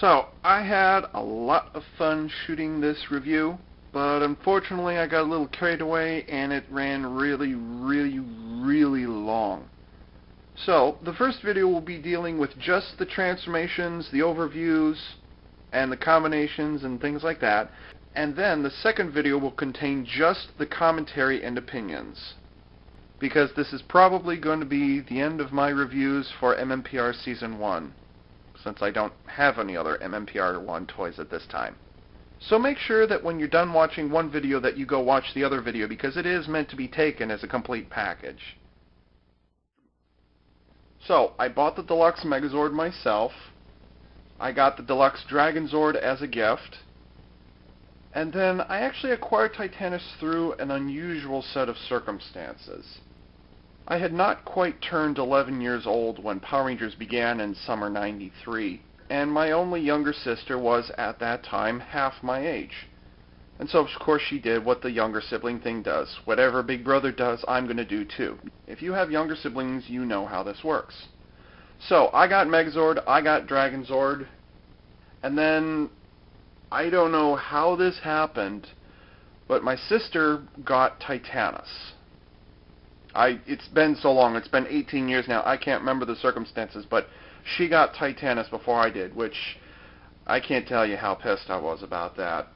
So, I had a lot of fun shooting this review, but unfortunately I got a little carried away and it ran really long. So, the first video will be dealing with just the transformations, the overviews, and the combinations and things like that. And then the second video will contain just the commentary and opinions, because this is probably going to be the end of my reviews for MMPR Season 1, since I don't have any other MMPR 1 toys at this time. So make sure that when you're done watching one video that you go watch the other video, because it is meant to be taken as a complete package. So, I bought the Deluxe Megazord myself. I got the Deluxe Dragon Zord as a gift. And then I actually acquired Titanus through an unusual set of circumstances. I had not quite turned 11 years old when Power Rangers began in summer '93, and my only younger sister was, at that time, half my age. And so, of course, she did what the younger sibling thing does. Whatever Big Brother does, I'm going to do too. If you have younger siblings, you know how this works. So, I got Megazord, I got Dragon Zord, and then I don't know how this happened, but my sister got Titanus. It's been so long, it's been 18 years now, I can't remember the circumstances, but she got Titanus before I did, which I can't tell you how pissed I was about that.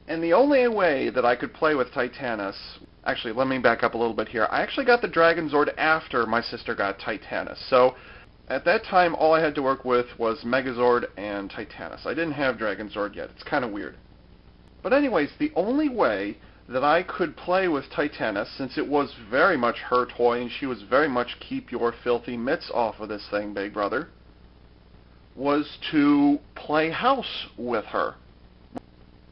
And the only way that I could play with Titanus, actually let me back up a little bit here, I actually got the Dragon Zord after my sister got Titanus. So at that time all I had to work with was Megazord and Titanus. I didn't have Dragon Zord yet, it's kind of weird. But anyways, the only way that I could play with Titanus, since it was very much her toy and she was very much keep your filthy mitts off of this thing, Big Brother, was to play house with her.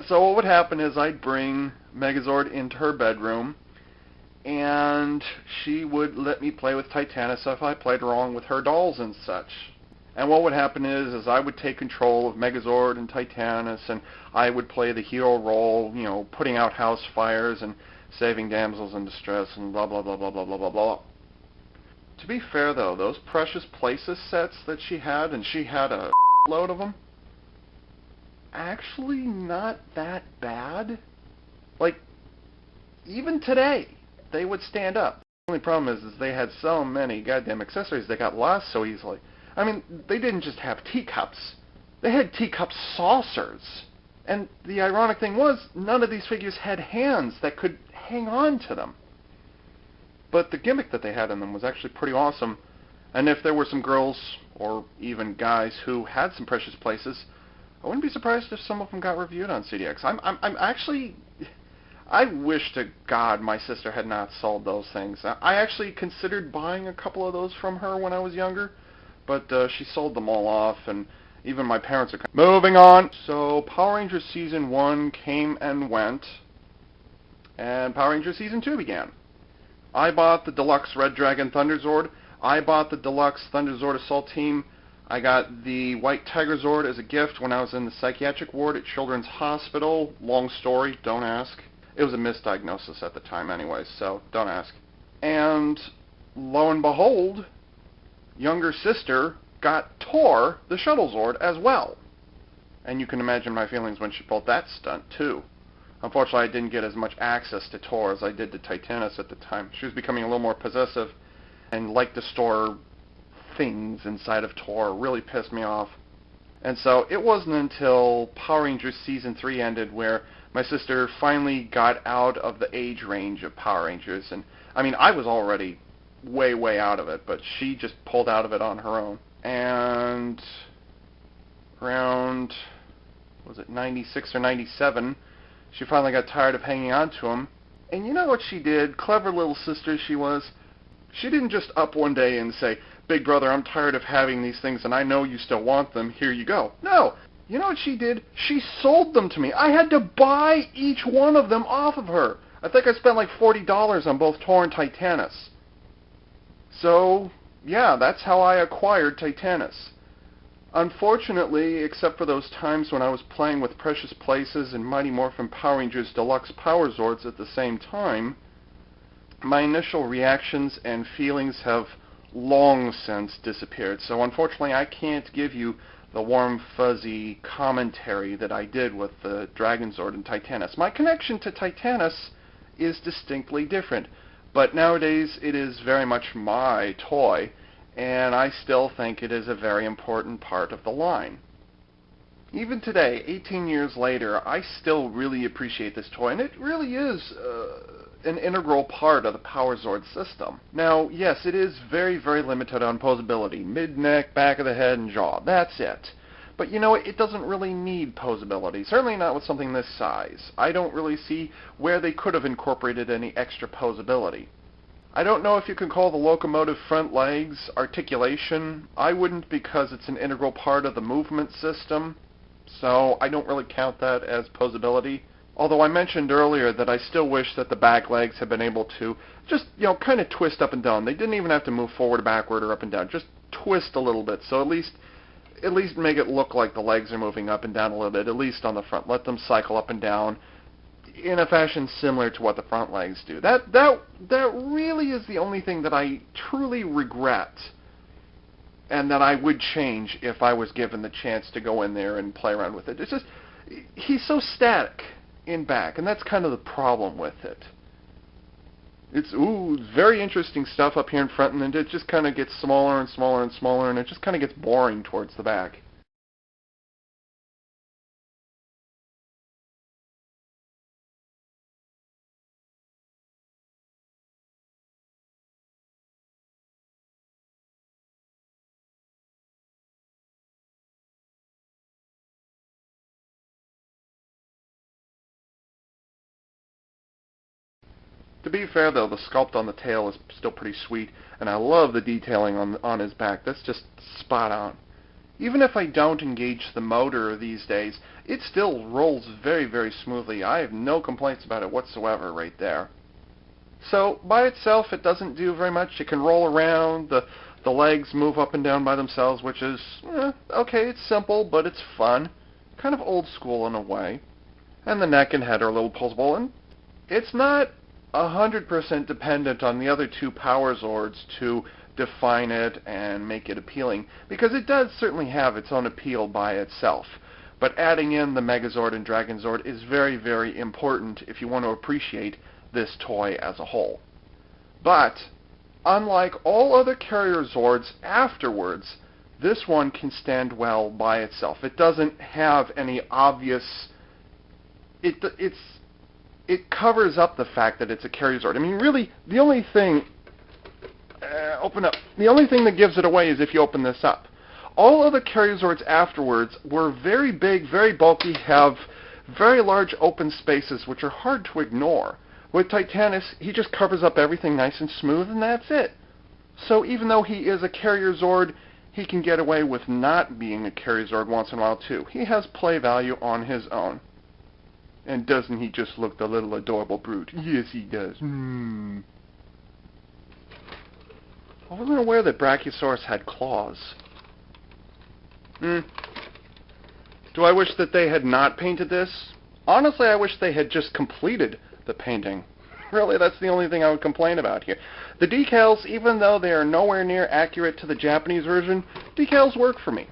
So what would happen is I'd bring Megazord into her bedroom and she would let me play with Titanus if I played wrong with her dolls and such. And what would happen is I would take control of Megazord and Titanus, and I would play the hero role, you know, putting out house fires and saving damsels in distress and blah blah blah blah blah blah blah blah. To be fair though, those Precious Places sets that she had, and she had a load of them, actually not that bad. Like, even today, they would stand up. The only problem is they had so many goddamn accessories that got lost so easily. I mean, they didn't just have teacups. They had teacup saucers. And the ironic thing was, none of these figures had hands that could hang on to them. But the gimmick that they had in them was actually pretty awesome. And if there were some girls, or even guys, who had some Precious Places, I wouldn't be surprised if some of them got reviewed on CDX. I'm actually... I wish to God my sister had not sold those things. I actually considered buying a couple of those from her when I was younger, but she sold them all off, and even my parents are... Moving on! So, Power Rangers Season 1 came and went, and Power Rangers Season 2 began. I bought the Deluxe Red Dragon Thunder Zord. I bought the Deluxe Thunder Zord Assault Team. I got the White Tiger Zord as a gift when I was in the psychiatric ward at Children's Hospital. Long story, don't ask. It was a misdiagnosis at the time anyways, so don't ask. And lo and behold, younger sister got Tor, the Shuttle Zord, as well. And you can imagine my feelings when she pulled that stunt, too. Unfortunately, I didn't get as much access to Tor as I did to Titanus at the time. She was becoming a little more possessive and liked to store things inside of Tor. Really pissed me off. And so it wasn't until Power Rangers Season 3 ended where my sister finally got out of the age range of Power Rangers. And I mean, I was already way out of it, but she just pulled out of it on her own. And around, was it 96 or 97, she finally got tired of hanging on to him. And you know what she did? Clever little sister she was. She didn't just up one day and say, "Big Brother, I'm tired of having these things and I know you still want them, here you go." No! You know what she did? She sold them to me. I had to buy each one of them off of her. I think I spent like $40 on both Tor and Titanus. So, yeah, that's how I acquired Titanus. Unfortunately, except for those times when I was playing with Precious Places and Mighty Morphin Power Rangers Deluxe Power Zords at the same time, my initial reactions and feelings have long since disappeared. So unfortunately, I can't give you the warm, fuzzy commentary that I did with the Dragon Zord and Titanus. My connection to Titanus is distinctly different, but nowadays it is very much my toy, and I still think it is a very important part of the line. Even today, 18 years later, I still really appreciate this toy, and it really is an integral part of the Power Zord system. Now, yes, it is very, very limited on posability. Mid-neck, back of the head, and jaw. That's it. But you know, it doesn't really need posability. Certainly not with something this size. I don't really see where they could have incorporated any extra posability. I don't know if you can call the locomotive front legs articulation. I wouldn't, because it's an integral part of the movement system. So I don't really count that as posability. Although I mentioned earlier that I still wish that the back legs had been able to just, kind of twist up and down. They didn't even have to move forward, backward, or up and down. Just twist a little bit. So at least make it look like the legs are moving up and down a little bit, at least on the front. Let them cycle up and down in a fashion similar to what the front legs do. That really is the only thing that I truly regret, and that I would change if I was given the chance to go in there and play around with it. It's just, he's so static in back, and that's kind of the problem with it. It's, very interesting stuff up here in front, and then it just kind of gets smaller and smaller and smaller, and it just kind of gets boring towards the back. To be fair, though, the sculpt on the tail is still pretty sweet, and I love the detailing on his back. That's just spot on. Even if I don't engage the motor these days, it still rolls very, very smoothly. I have no complaints about it whatsoever right there. So, by itself, it doesn't do very much. It can roll around, the legs move up and down by themselves, which is, okay, it's simple, but it's fun. Kind of old school in a way. And the neck and head are a little pulsable, and it's not 100% dependent on the other two Power Zords to define it and make it appealing, because it does certainly have its own appeal by itself. But adding in the Megazord and Dragon Zord is very, very important if you want to appreciate this toy as a whole. But, unlike all other carrier Zords afterwards, this one can stand well by itself. It doesn't have any obvious... It covers up the fact that it's a carrier Zord. I mean, really, the only thing... open up. The only thing that gives it away is if you open this up. All other carrier Zords afterwards were very big, very bulky, have very large open spaces, which are hard to ignore. With Titanus, he just covers up everything nice and smooth, and that's it. So even though he is a carrier Zord, he can get away with not being a carrier Zord once in a while, too. He has play value on his own. And doesn't he just look the little adorable brute? Yes, he does. I wasn't aware that Brachiosaurus had claws. Do I wish that they had not painted this? Honestly, I wish they had just completed the painting. Really, that's the only thing I would complain about here. The decals, even though they are nowhere near accurate to the Japanese version, decals work for me.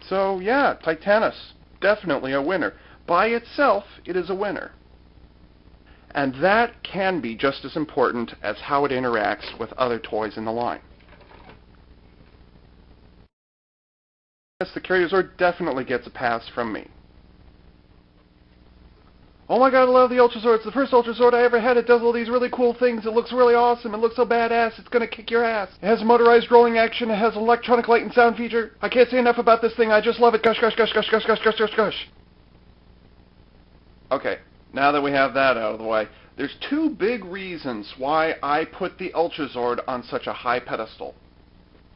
So, yeah, Titanus, definitely a winner. By itself, it is a winner. And that can be just as important as how it interacts with other toys in the line. Yes, the Carrier Zord definitely gets a pass from me. Oh my god, I love the Ultra Zord. It's the first Ultra Zord I ever had. It does all these really cool things. It looks really awesome. It looks so badass. It's going to kick your ass. It has motorized rolling action. It has an electronic light and sound feature. I can't say enough about this thing. I just love it. Gush, gush, gush, gush, gush, gush, gush, gush, gush. Okay, now that we have that out of the way, there's two big reasons why I put the Ultra Zord on such a high pedestal.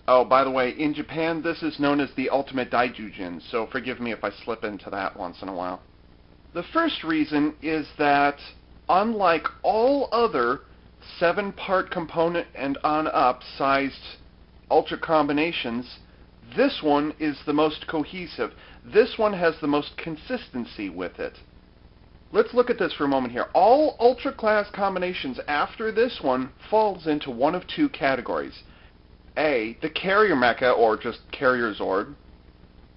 Oh, by the way, in Japan, this is known as the Ultimate Daijujin, so forgive me if I slip into that once in a while. The first reason is that, unlike all other 7-part component and on-up sized Ultra combinations, this one is the most cohesive. This one has the most consistency with it. Let's look at this for a moment here. All Ultra class combinations after this one falls into one of two categories. A, the Carrier Mecha, or just Carrier Zord.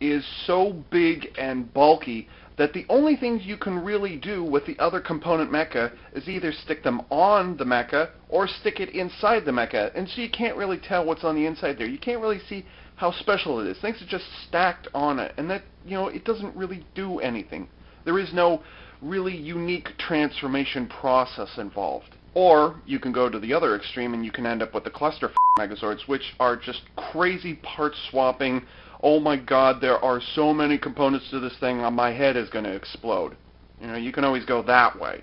is so big and bulky that the only things you can really do with the other component mecha is either stick them on the mecha or stick it inside the mecha. And so you can't really tell what's on the inside there. You can't really see how special it is. Things are just stacked on it, and that, it doesn't really do anything. There is no really unique transformation process involved. Or you can go to the other extreme and you can end up with the cluster Megazords, which are just crazy part swapping. Oh my god, there are so many components to this thing, my head is going to explode. You can always go that way.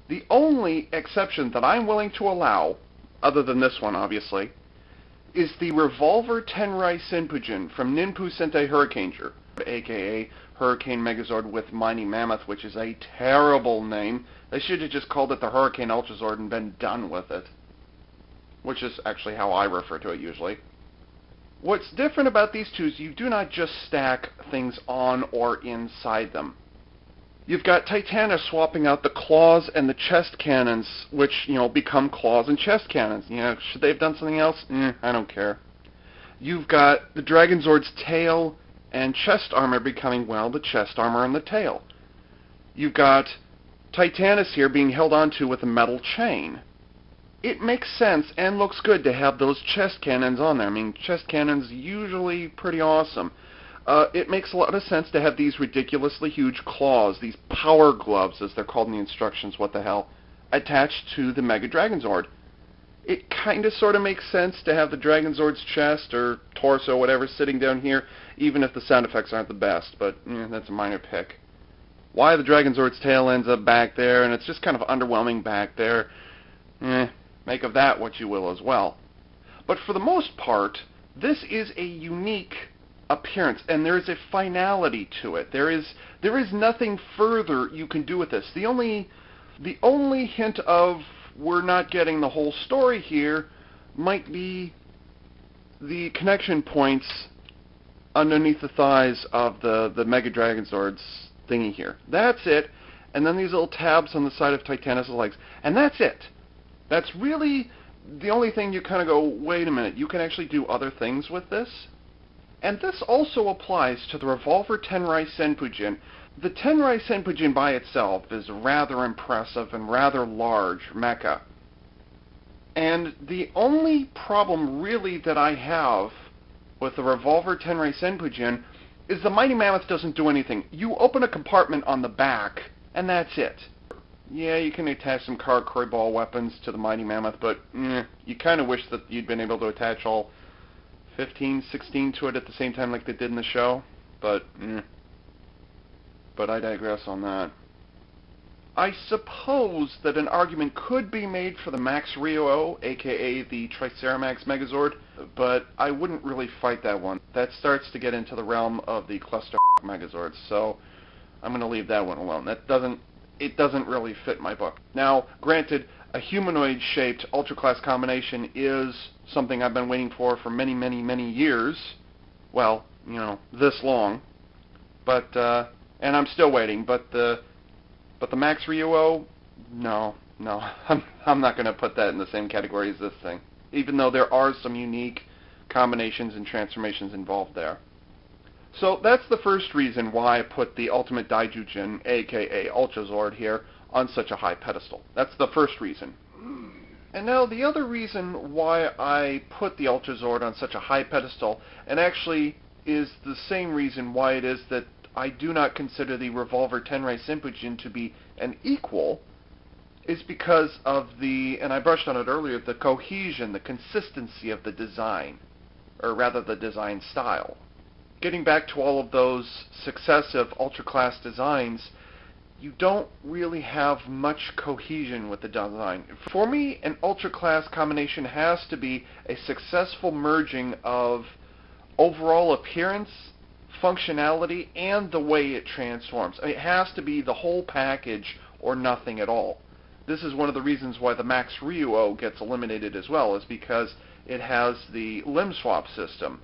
The only exception that I'm willing to allow, other than this one obviously, is the Revolver Tenrai Senpujin from Ninpu Sentai Hurricaneger, aka Hurricane Megazord with Mighty Mammoth, which is a terrible name. They should have just called it the Hurricane Ultrazord and been done with it. Which is actually how I refer to it usually. What's different about these two is you do not just stack things on or inside them. You've got Titanus swapping out the claws and the chest cannons, which, become claws and chest cannons. Should they have done something else? I don't care. You've got the Dragonzord's tail and chest armor becoming, the chest armor and the tail. You've got Titanus here being held onto with a metal chain. It makes sense and looks good to have those chest cannons on there. I mean, chest cannons usually pretty awesome. It makes a lot of sense to have these ridiculously huge claws, these power gloves, as they're called in the instructions, what the hell, attached to the Mega Dragonzord. It kind of sort of makes sense to have the Dragonzord's chest or torso, whatever, sitting down here, even if the sound effects aren't the best, but that's a minor pick. Why the Dragonzord's tail ends up back there, and it's just kind of underwhelming back there, make of that what you will as well. But for the most part, this is a unique appearance, and there is a finality to it. There is nothing further you can do with this. The only hint of we're not getting the whole story here might be the connection points underneath the thighs of the Mega Dragonzord's thingy here. That's it. And then these little tabs on the side of Titanus' legs. And that's it. That's really the only thing you kind of go, wait a minute, you can actually do other things with this? And this also applies to the Revolver Tenrai Senpujin. The Tenrai Senpujin by itself is rather impressive and rather large mecha. And the only problem really that I have with the Revolver Tenrai Senpujin is the Mighty Mammoth doesn't do anything. You open a compartment on the back, and that's it. Yeah, you can attach some Karakuri ball weapons to the Mighty Mammoth, but you kind of wish that you'd been able to attach all 15, 16 to it at the same time like they did in the show, but I digress on that. I suppose that an argument could be made for the Max Ryo, aka the Triceramax Megazord, but I wouldn't really fight that one. That starts to get into the realm of the Cluster Megazords, so I'm going to leave that one alone. It doesn't really fit my book. Now, granted, a humanoid-shaped ultra-class combination is something I've been waiting for many, many, many years. Well, this long. But, and I'm still waiting, but the Max Ryo, no, I'm not going to put that in the same category as this thing, even though there are some unique combinations and transformations involved there. So that's the first reason why I put the Ultimate Daijujin, aka Ultrazord, here on such a high pedestal. That's the first reason. And now the other reason why I put the Ultrazord on such a high pedestal, and actually is the same reason why it is that I do not consider the Revolver Tenrai Senpujin to be an equal, is because of and I brushed on it earlier, the cohesion, the consistency of the design, or rather the design style. Getting back to all of those successive ultra-class designs, you don't really have much cohesion with the design. For me, an ultra-class combination has to be a successful merging of overall appearance, functionality, and the way it transforms. I mean, it has to be the whole package or nothing at all. This is one of the reasons why the Max Ryo gets eliminated as well, is because it has the limb swap system.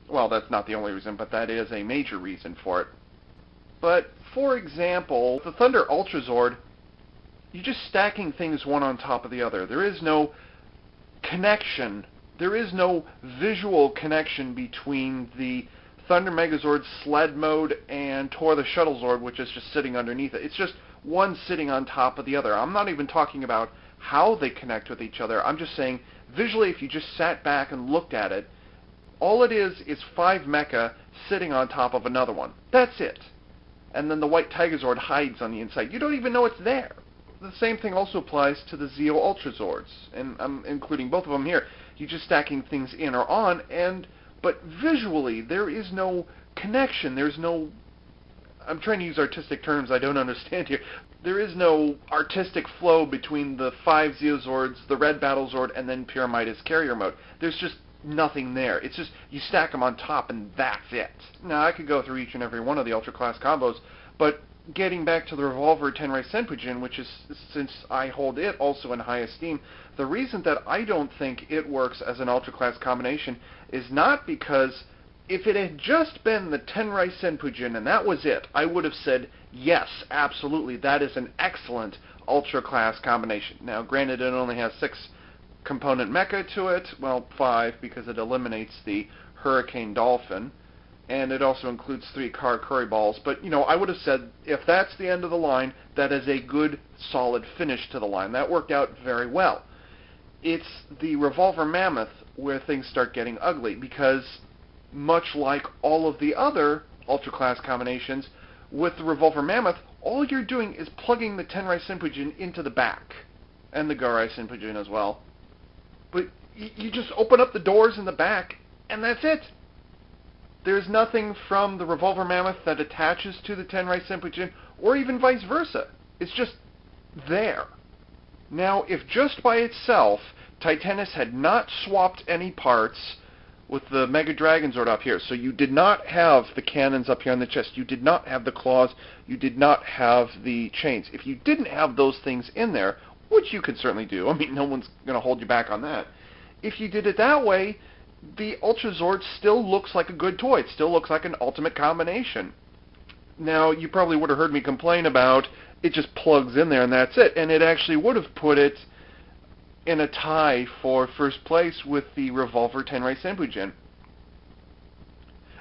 Well, that's not the only reason, but that is a major reason for it. But, for example, the Thunder Ultrazord, you're just stacking things one on top of the other. There is no connection. There is no visual connection between the Thunder Megazord Sled Mode and Tor the Shuttle Zord, which is just sitting underneath it. It's just one sitting on top of the other. I'm not even talking about how they connect with each other. I'm just saying, visually, if you just sat back and looked at it, all it is 5 mecha sitting on top of another one. That's it. And then the white Tigazord hides on the inside. You don't even know it's there. The same thing also applies to the Zeo Ultra Zords, and I'm including both of them here. You're just stacking things in or on, but visually there is no connection. There's no... I'm trying to use artistic terms I don't understand here. There is no artistic flow between the 5 Zeozords, the Red Battle Zord, and then Pyramida's Carrier Mode. There's just nothing there. It's just you stack them on top and that's it. Now I could go through each and every one of the Ultra Class combos, but getting back to the Revolver Tenrai Senpujin, which is, since I hold it also in high esteem, the reason that I don't think it works as an Ultra Class combination is not because if it had just been the Tenrai Senpujin and that was it, I would have said, yes, absolutely, that is an excellent Ultra Class combination. Now, granted, it only has 6 component mecha to it, well, 5, because it eliminates the Hurricane Dolphin, and it also includes 3 Curry Balls. But, I would have said, if that's the end of the line, that is a good, solid finish to the line. That worked out very well. It's the Revolver Mammoth where things start getting ugly, because much like all of the other Ultra Class combinations, with the Revolver Mammoth, all you're doing is plugging the Tenrai Senpujin into the back, and the Garai Senpujin as well. But you just open up the doors in the back, and that's it. There's nothing from the Revolver Mammoth that attaches to the Tenrai Senpujin, or even vice versa. It's just there. Now, if just by itself, Titanus had not swapped any parts with the Mega Dragon Zord up here, so you did not have the cannons up here on the chest, you did not have the claws, you did not have the chains. If you didn't have those things in there, which you could certainly do, I mean, no one's going to hold you back on that. If you did it that way, the Ultra Zord still looks like a good toy. It still looks like an ultimate combination. Now, you probably would have heard me complain about it just plugs in there and that's it, and it actually would have put it in a tie for first place with the Revolver Tenrai Senpujin.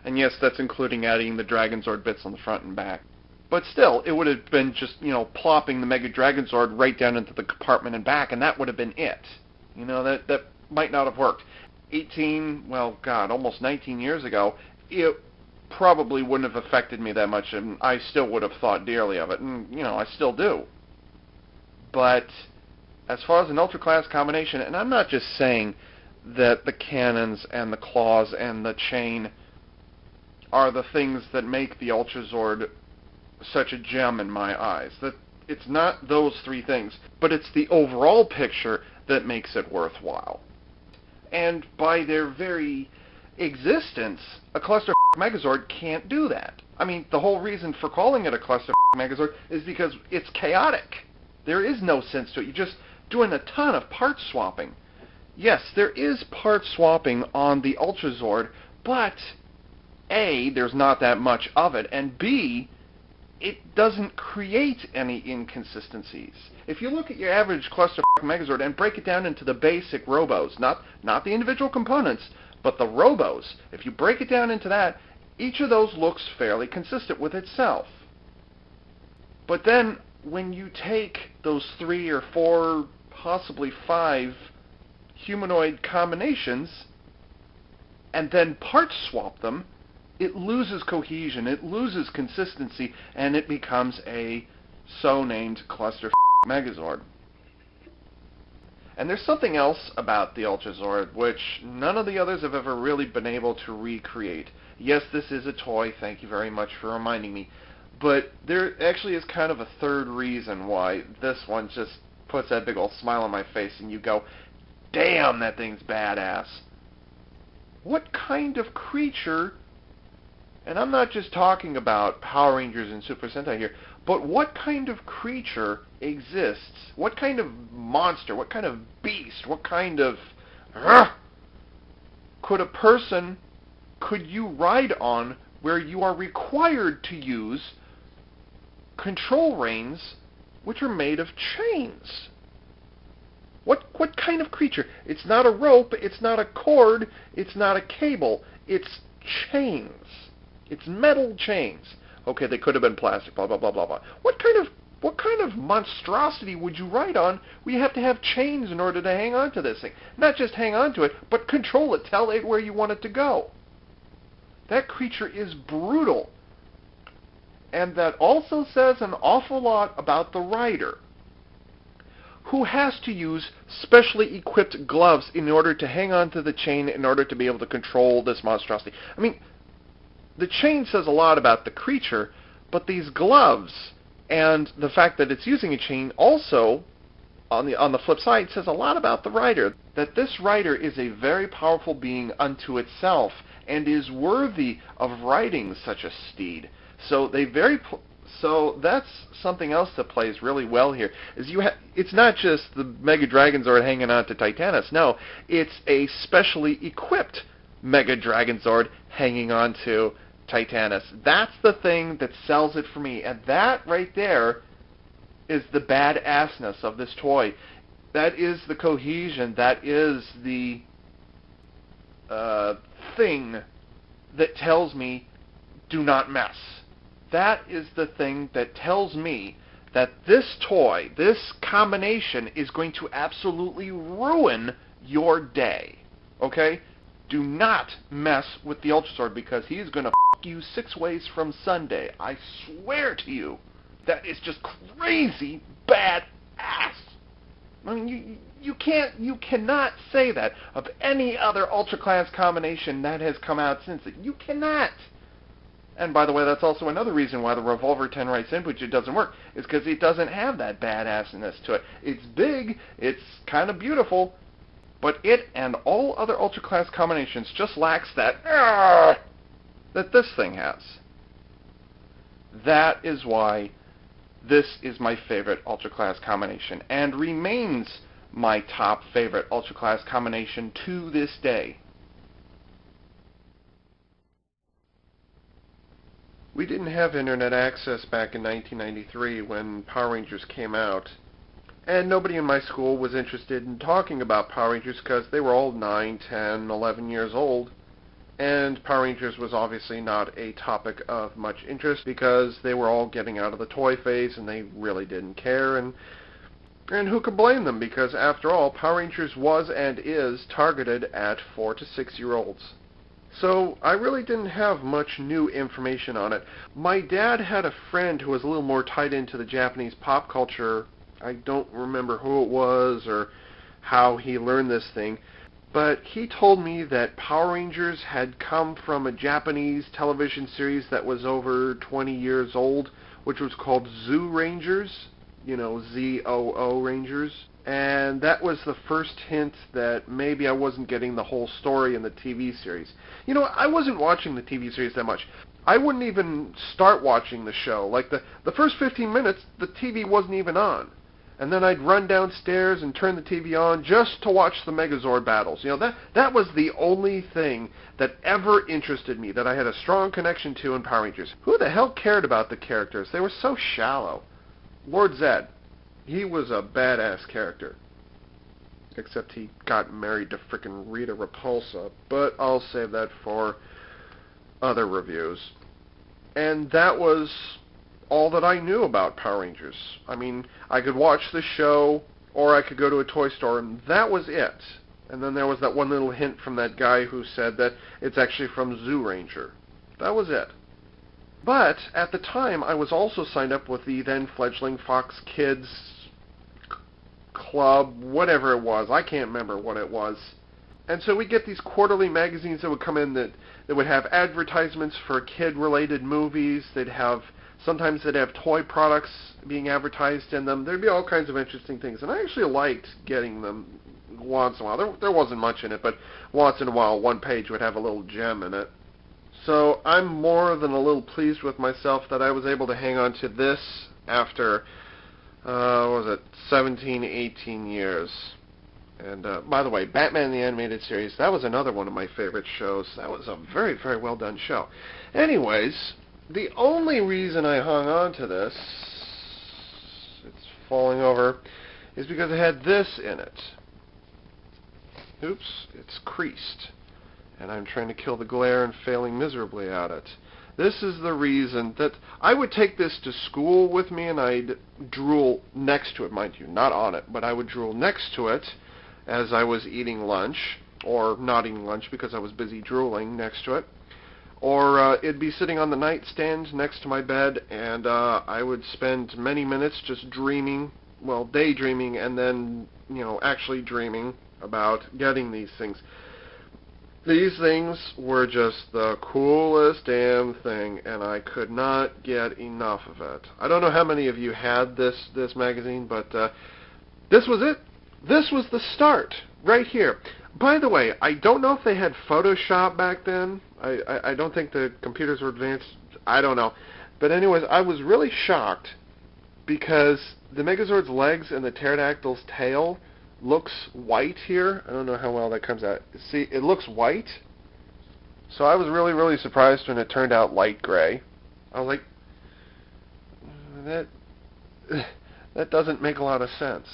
And yes, that's including adding the Dragon Zord bits on the front and back. But still, it would have been just, plopping the Mega Dragon Zord right down into the compartment and back, and that would have been it. That might not have worked. 18, well, God, almost 19 years ago, it probably wouldn't have affected me that much, and I still would have thought dearly of it, and, I still do. But as far as an Ultra Class combination, and I'm not just saying that the cannons and the claws and the chain are the things that make the Ultra Zord such a gem in my eyes. That it's not those 3 things, but it's the overall picture that makes it worthwhile. And by their very existence, a Cluster Megazord can't do that. I mean, the whole reason for calling it a Cluster Megazord is because it's chaotic. There is no sense to it. You're just doing a ton of part swapping. Yes, there is part swapping on the Ultra Zord, but A, there's not that much of it, and B, it doesn't create any inconsistencies. If you look at your average Cluster Megazord and break it down into the basic robos, not the individual components, but the robos, if you break it down into that, each of those looks fairly consistent with itself. But then, when you take those 3 or 4, possibly 5 humanoid combinations, and then part swap them, it loses cohesion, it loses consistency, and it becomes a so-named Cluster Megazord. And there's something else about the Ultra Zord which none of the others have ever really been able to recreate. Yes, this is a toy, thank you very much for reminding me, but there actually is kind of a third reason why this one just puts that big old smile on my face and you go, damn, that thing's badass. What kind of creature, and I'm not just talking about Power Rangers and Super Sentai here, but what kind of creature exists? What kind of monster? What kind of beast? What kind of... could you ride on where you are required to use control reins which are made of chains? What kind of creature? It's not a rope, it's not a cord, it's not a cable, it's chains. It's metal chains. Okay, they could have been plastic, blah, blah, blah, blah, blah. What kind of monstrosity would you ride on where you have to have chains in order to hang on to this thing? Not just hang on to it, but control it, tell it where you want it to go. That creature is brutal. And that also says an awful lot about the rider, who has to use specially equipped gloves in order to hang on to the chain in order to be able to control this monstrosity. I mean, the chain says a lot about the creature, but these gloves and the fact that it's using a chain also, on the flip side, says a lot about the rider. That this rider is a very powerful being unto itself and is worthy of riding such a steed. So that's something else that plays really well here. Is it's not just the Mega Dragon Zord hanging on to Titanus. No, it's a specially equipped Mega Dragon Zord hanging on to Titanus. That's the thing that sells it for me, and that right there is the badassness of this toy. That is the cohesion. That is the thing that tells me, do not mess. That is the thing that tells me that this toy, this combination, is going to absolutely ruin your day. Okay? Do not mess with the Ultra Zord, because he's going to f*** you 6 ways from Sunday. I swear to you. That is just crazy badass. I mean, you cannot say that of any other Ultra Class combination that has come out since it. You cannot. And by the way, that's also another reason why the Revolver 10 Rights Input doesn't work, is because it doesn't have that badassness to it. It's big, it's kind of beautiful, but it and all other Ultra Class combinations just lacks that that this thing has. That is why this is my favorite Ultra Class combination, and remains my top favorite Ultra Class combination to this day. We didn't have internet access back in 1993 when Power Rangers came out, and nobody in my school was interested in talking about Power Rangers because they were all 9, 10, 11 years old, and Power Rangers was obviously not a topic of much interest because they were all getting out of the toy phase and they really didn't care, and who could blame them, because after all, Power Rangers was and is targeted at 4 to 6 year olds. So I really didn't have much new information on it. My dad had a friend who was a little more tied into the Japanese pop culture. I don't remember who it was or how he learned this thing, but he told me that Power Rangers had come from a Japanese television series that was over 20 years old, which was called Zoo Rangers, you know, Z-O-O Rangers. And that was the first hint that maybe I wasn't getting the whole story in the TV series. You know, I wasn't watching the TV series that much. I wouldn't even start watching the show. Like, the first 15 minutes, the TV wasn't even on. And then I'd run downstairs and turn the TV on just to watch the Megazord battles. You know, that was the only thing that ever interested me, that I had a strong connection to in Power Rangers. Who the hell cared about the characters? They were so shallow. Lord Zed. He was a badass character. Except he got married to frickin' Rita Repulsa. But I'll save that for other reviews. And that was all that I knew about Power Rangers. I mean, I could watch the show, or I could go to a toy store, and that was it. And then there was that one little hint from that guy who said that it's actually from Zoo Ranger. That was it. But at the time, I was also signed up with the then fledgling Fox Kids Club, whatever it was. I can't remember what it was. And so we get these quarterly magazines that would come in that would have advertisements for kid-related movies. Sometimes they'd have toy products being advertised in them. There'd be all kinds of interesting things. And I actually liked getting them once in a while. There wasn't much in it, but once in a while one page would have a little gem in it. So I'm more than a little pleased with myself that I was able to hang on to this after, 17, 18 years. And by the way, Batman the Animated Series, that was another one of my favorite shows. That was a very, very well done show. Anyways, the only reason I hung on to this, it's falling over, is because it had this in it. Oops, it's creased. And I'm trying to kill the glare and failing miserably at it. This is the reason that I would take this to school with me and I'd drool next to it, mind you, not on it, but I would drool next to it as I was eating lunch, or not eating lunch because I was busy drooling next to it. Or it'd be sitting on the nightstand next to my bed, and I would spend many minutes just dreaming, well, daydreaming, and then, actually dreaming about getting these things. These things were just the coolest damn thing, and I could not get enough of it. I don't know how many of you had this magazine, but this was it. This was the start, right here. By the way, I don't know if they had Photoshop back then. I don't think the computers were advanced. I don't know. But anyways, I was really shocked because the Megazord's legs and the pterodactyl's tail looks white here. I don't know how well that comes out. See, it looks white. So I was really, really surprised when it turned out light gray. I was like, that doesn't make a lot of sense.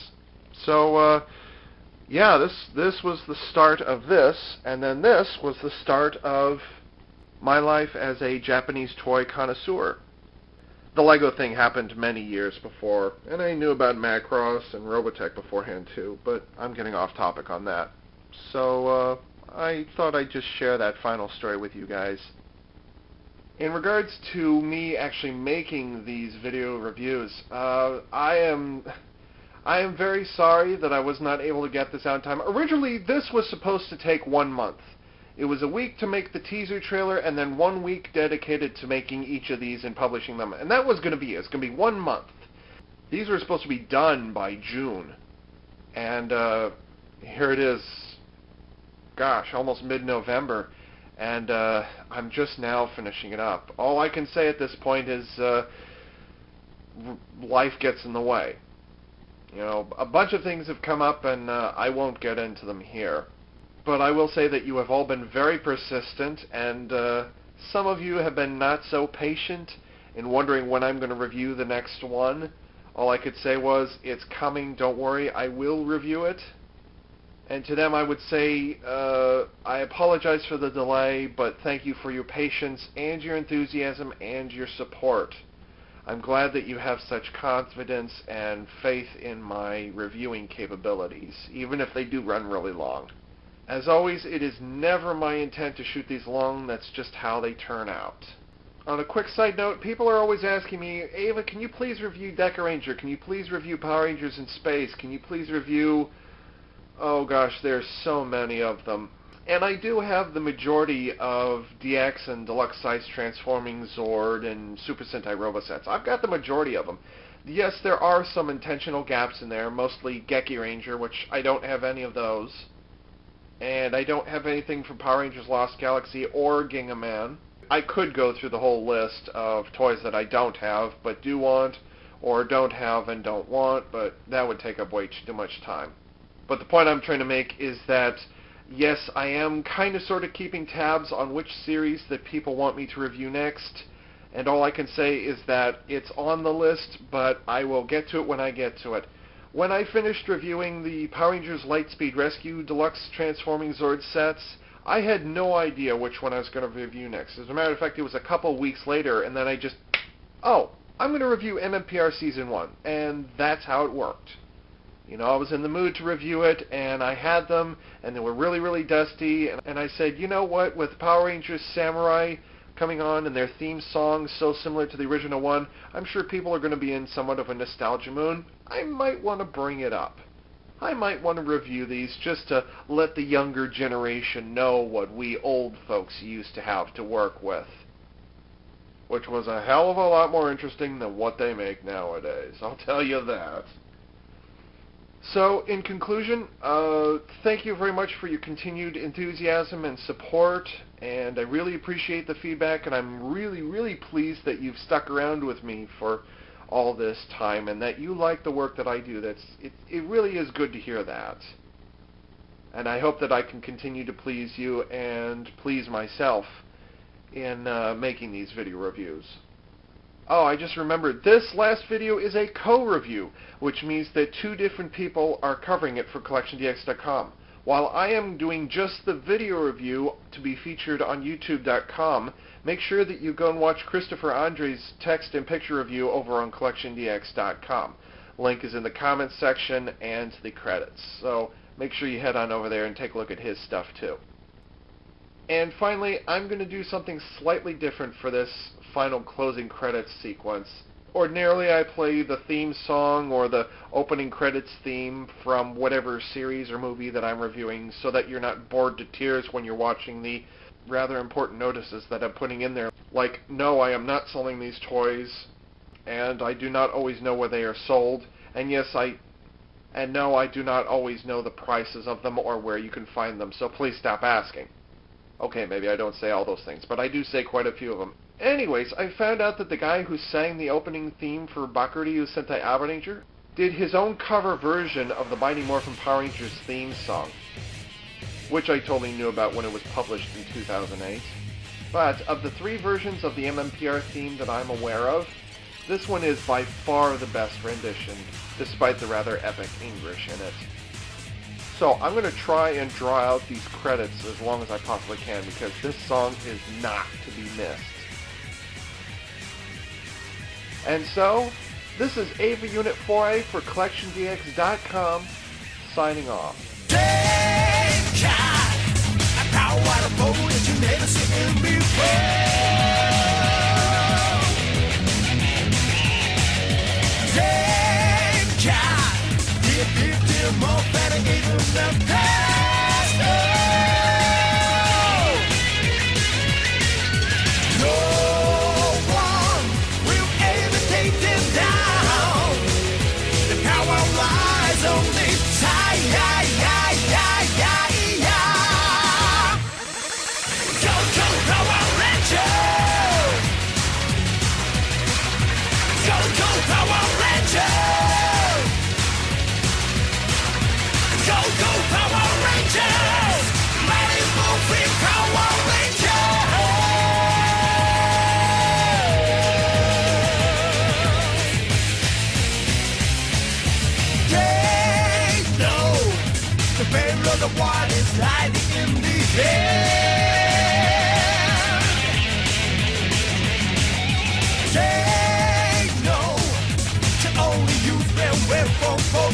So, yeah, this was the start of this, and then this was the start of my life as a Japanese toy connoisseur. The Lego thing happened many years before, and I knew about Macross and Robotech beforehand too, but I'm getting off topic on that. So I thought I'd just share that final story with you guys. In regards to me actually making these video reviews, I am very sorry that I was not able to get this out in time. Originally, this was supposed to take 1 month. It was a week to make the teaser trailer, and then 1 week dedicated to making each of these and publishing them. And that was going to be it. It's going to be 1 month. These were supposed to be done by June. And here it is, gosh, almost mid-November. And I'm just now finishing it up. All I can say at this point is life gets in the way. A bunch of things have come up, and I won't get into them here. But I will say that you have all been very persistent, and some of you have been not so patient in wondering when I'm going to review the next one. All I could say was, it's coming, don't worry, I will review it. And to them I would say, I apologize for the delay, but thank you for your patience and your enthusiasm and your support. I'm glad that you have such confidence and faith in my reviewing capabilities, even if they do run really long. As always, it is never my intent to shoot these long, that's just how they turn out. On a quick side note, people are always asking me, Ava, can you please review Deca Ranger? Can you please review Power Rangers in Space? Can you please review... Oh gosh, there's so many of them. And I do have the majority of DX and Deluxe Size Transforming Zord and Super Sentai Robo sets. I've got the majority of them. Yes, there are some intentional gaps in there, mostly Geki Ranger, which I don't have any of those. And I don't have anything from Power Rangers Lost Galaxy or Ginga Man. I could go through the whole list of toys that I don't have, but do want, or don't have and don't want, but that would take up way too much time. But the point I'm trying to make is that, yes, I am kind of sort of keeping tabs on which series that people want me to review next, and all I can say is that it's on the list, but I will get to it when I get to it. When I finished reviewing the Power Rangers Lightspeed Rescue Deluxe Transforming Zord sets, I had no idea which one I was going to review next. As a matter of fact, it was a couple weeks later, and then I just, I'm going to review MMPR Season 1, and that's how it worked. I was in the mood to review it, and I had them, and they were really, really dusty, and I said, you know what, with Power Rangers Samurai coming on and their theme song so similar to the original one, I'm sure people are going to be in somewhat of a nostalgia mood. I might want to bring it up. I might want to review these just to let the younger generation know what we old folks used to have to work with. Which was a hell of a lot more interesting than what they make nowadays, I'll tell you that. So, in conclusion, thank you very much for your continued enthusiasm and support, and I really appreciate the feedback, and I'm really, really pleased that you've stuck around with me for all this time, and that you like the work that I do. It really is good to hear that. And I hope that I can continue to please you and please myself in making these video reviews. Oh, I just remembered, this last video is a co-review, which means that 2 different people are covering it for CollectionDX.com. While I am doing just the video review to be featured on YouTube.com, make sure that you go and watch Christopher Andre's text and picture review over on CollectionDX.com. Link is in the comments section and the credits. So make sure you head on over there and take a look at his stuff too. And finally, I'm going to do something slightly different for this final closing credits sequence. Ordinarily, I play the theme song or the opening credits theme from whatever series or movie that I'm reviewing so that you're not bored to tears when you're watching the rather important notices that I'm putting in there. Like, no, I am not selling these toys, and I do not always know where they are sold, and no, I do not always know the prices of them or where you can find them, so please stop asking. Okay, maybe I don't say all those things, but I do say quite a few of them. Anyways, I found out that the guy who sang the opening theme for Bakuryu Sentai Aberanger did his own cover version of the Mighty Morphin Power Rangers theme song, which I totally knew about when it was published in 2008. But of the 3 versions of the MMPR theme that I'm aware of, this one is by far the best rendition, despite the rather epic English in it. So I'm going to try and draw out these credits as long as I possibly can, because this song is not to be missed. And so, this is Ava Unit 4A for CollectionDX.com, signing off. The one is hiding in the air. Say no to only use their weapon for